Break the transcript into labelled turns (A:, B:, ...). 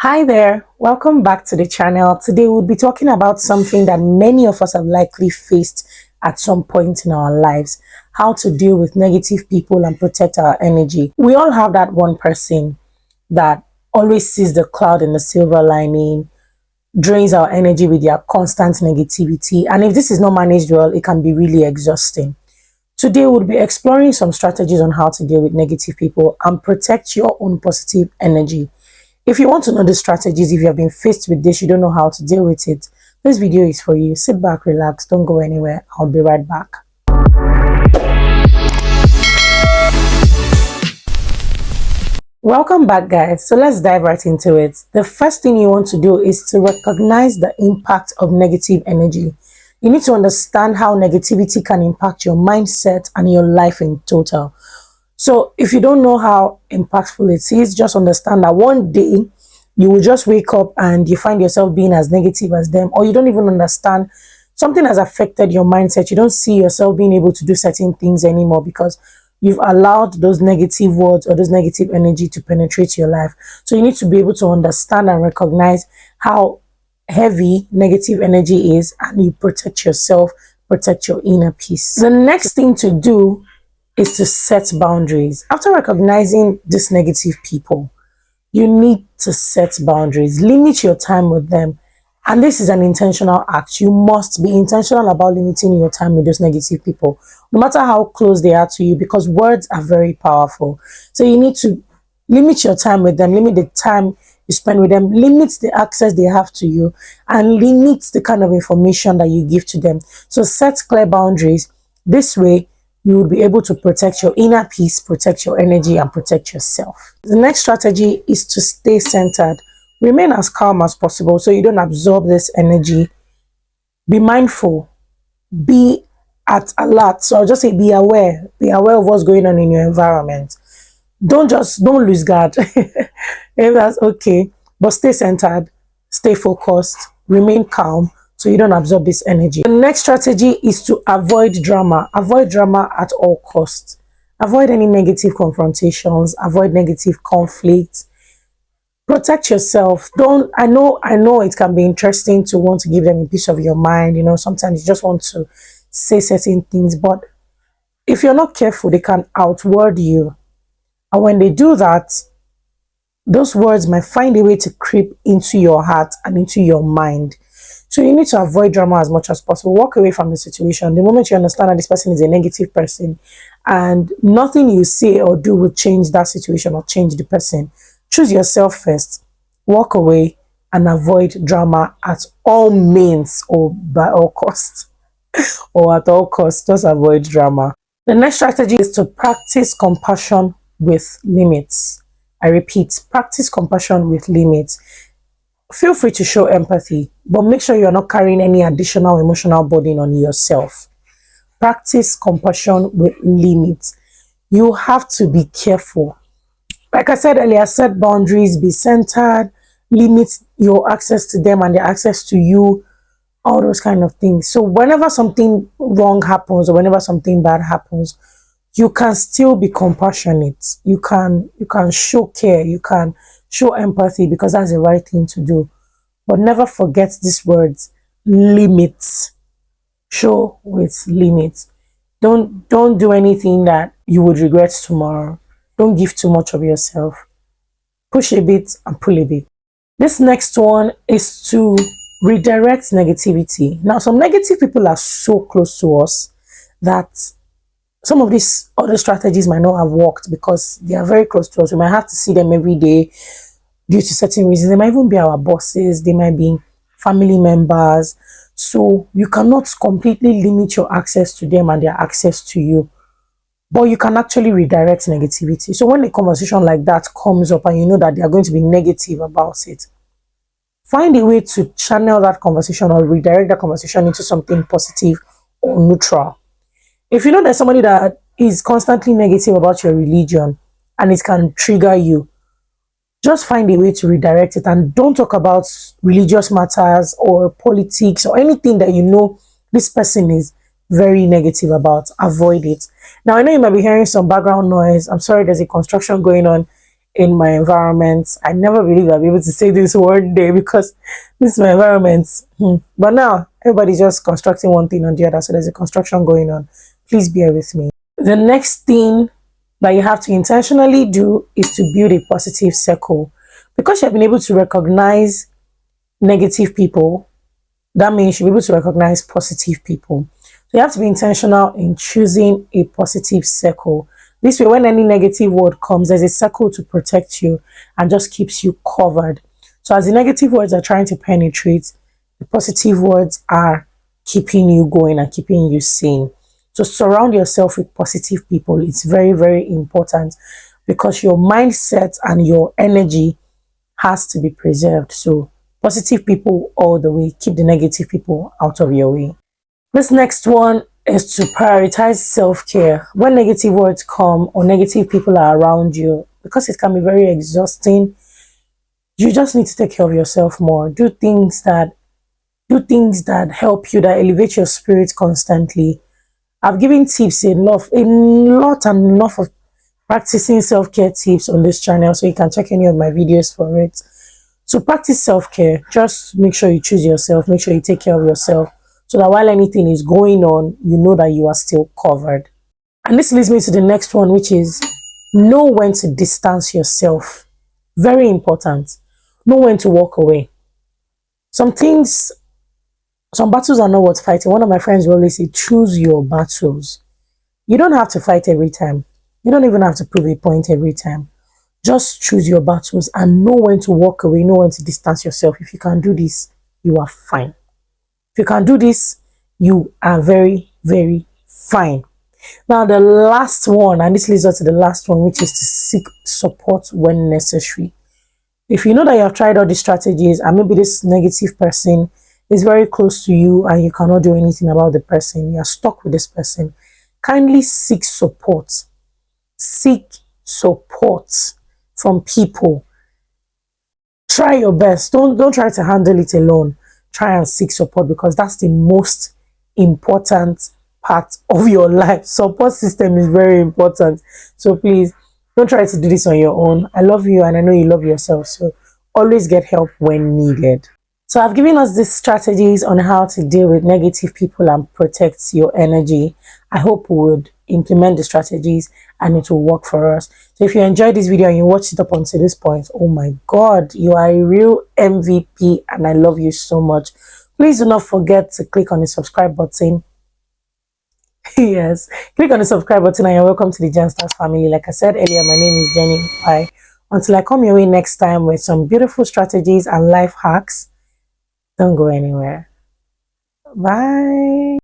A: Hi there, welcome back to the channel. Today we'll be talking about something that many of us have likely faced at some point in our lives: how to deal with negative people and protect our energy. We all have that one person that always sees the cloud in the silver lining, drains our energy with their constant negativity, and if this is not managed well, it can be really exhausting. Today we'll be exploring some strategies on how to deal with negative people and protect your own positive energy. If you want to know the strategies, if you have been faced with this, you don't know how to deal with it, this video is for you. Sit back, relax, don't go anywhere. I'll be right back. Welcome back, guys. So let's dive right into it. The first thing you want to do is to recognize the impact of negative energy. You need to understand how negativity can impact your mindset and your life in total. So if you don't know how impactful it is, just understand that one day you will just wake up and you find yourself being as negative as them, or you don't even understand something has affected your mindset. You don't see yourself being able to do certain things anymore because you've allowed those negative words or those negative energy to penetrate your life. So you need to be able to understand and recognize how heavy negative energy is, and you protect yourself, protect your inner peace. The next thing to do is to set boundaries. After recognizing these negative people, you need to set boundaries. Limit your time with them. And this is an intentional act. You must be intentional about limiting your time with those negative people, no matter how close they are to you, because words are very powerful. So you need to limit your time with them, limit the time you spend with them, limit the access they have to you, and limit the kind of information that you give to them. So set clear boundaries. This way, you will be able to protect your inner peace, protect your energy, and protect yourself. The next strategy is to stay centered. Remain as calm as possible so you don't absorb this energy. Be mindful. Be at alert. So I'll just say be aware. Be aware of what's going on in your environment. Don't lose guard. If that's okay. But stay centered, stay focused, remain calm, so you don't absorb this energy. The next strategy is to avoid drama. Avoid drama at all costs. Avoid any negative confrontations. Avoid negative conflicts. Protect yourself. I know it can be interesting to want to give them a piece of your mind. You know, sometimes you just want to say certain things, but if you're not careful, they can outword you. And when they do that, those words might find a way to creep into your heart and into your mind. So you need to avoid drama as much as possible. Walk away from the situation. The moment you understand that this person is a negative person and nothing you say or do will change that situation or change the person, choose yourself first. Walk away and avoid drama at all means, or by all costs. Or at all costs, just avoid drama. The next strategy is to practice compassion with limits. I repeat, practice compassion with limits. Feel free to show empathy, but make sure you're not carrying any additional emotional burden on yourself. Practice compassion with limits. You have to be careful. Like I said earlier, set boundaries, be centered, limit your access to them and their access to you, all those kind of things. So whenever something wrong happens or whenever something bad happens, you can still be compassionate. You can show care. You can show empathy, because that's the right thing to do. But never forget these words: limits. Show with limits. Don't do anything that you would regret tomorrow. Don't give too much of yourself. Push a bit and pull a bit. This next one is to redirect negativity. Now, some negative people are so close to us that some of these other strategies might not have worked because they are very close to us. We might have to see them every day due to certain reasons. They might even be our bosses. They might be family members. So you cannot completely limit your access to them and their access to you. But you can actually redirect negativity. So when a conversation like that comes up and you know that they are going to be negative about it, find a way to channel that conversation or redirect that conversation into something positive or neutral. If you know there's somebody that is constantly negative about your religion and it can trigger you, just find a way to redirect it, and don't talk about religious matters or politics or anything that you know this person is very negative about. Avoid it. Now, I know you might be hearing some background noise. I'm sorry, there's a construction going on in my environment. I never believed I'd be able to say this one day because this is my environment. But now everybody's just constructing one thing or the other, so there's a construction going on. Please bear with me. The next thing that you have to intentionally do is to build a positive circle. Because you've been able to recognize negative people, that means you'll be able to recognize positive people. So you have to be intentional in choosing a positive circle. This way, when any negative word comes, there's a circle to protect you and just keeps you covered. So as the negative words are trying to penetrate, the positive words are keeping you going and keeping you sane. So surround yourself with positive people. It's very, very important because your mindset and your energy has to be preserved. So positive people all the way. Keep the negative people out of your way. This next one is to prioritize self-care. When negative words come or negative people are around you, because it can be very exhausting, you just need to take care of yourself more. Do things that help you, that elevate your spirit constantly. I've given tips enough of practicing self-care tips on this channel, so you can check any of my videos for it. So practice self-care. Just make sure you choose yourself, make sure you take care of yourself, so that while anything is going on, you know that you are still covered. And this leads me to the next one, which is know when to distance yourself. Very important. Know when to walk away. Some battles are not worth fighting. One of my friends will always say, choose your battles. You don't have to fight every time. You don't even have to prove a point every time. Just choose your battles and know when to walk away, know when to distance yourself. If you can do this, you are fine. If you can do this, you are very, very fine. Now, the last one, and this leads us to the last one, which is to seek support when necessary. If you know that you have tried all these strategies and maybe this negative person is very close to you and you cannot do anything about the person, you are stuck with this person, kindly seek support. Seek support from people. Try your best. Don't try to handle it alone. Try and seek support, because that's the most important part of your life. Support system is very important. So please don't try to do this on your own. I love you and I know you love yourself. So always get help when needed. So I've given us these strategies on how to deal with negative people and protect your energy. I hope we would implement the strategies and it will work for us. So if you enjoyed this video and you watched it up until this point, oh my God, you are a real MVP and I love you so much. Please do not forget to click on the subscribe button. Yes, click on the subscribe button and you're welcome to the Genstars family. Like I said earlier, my name is Jenny Pai. Until I come your way next time with some beautiful strategies and life hacks, don't go anywhere. Bye.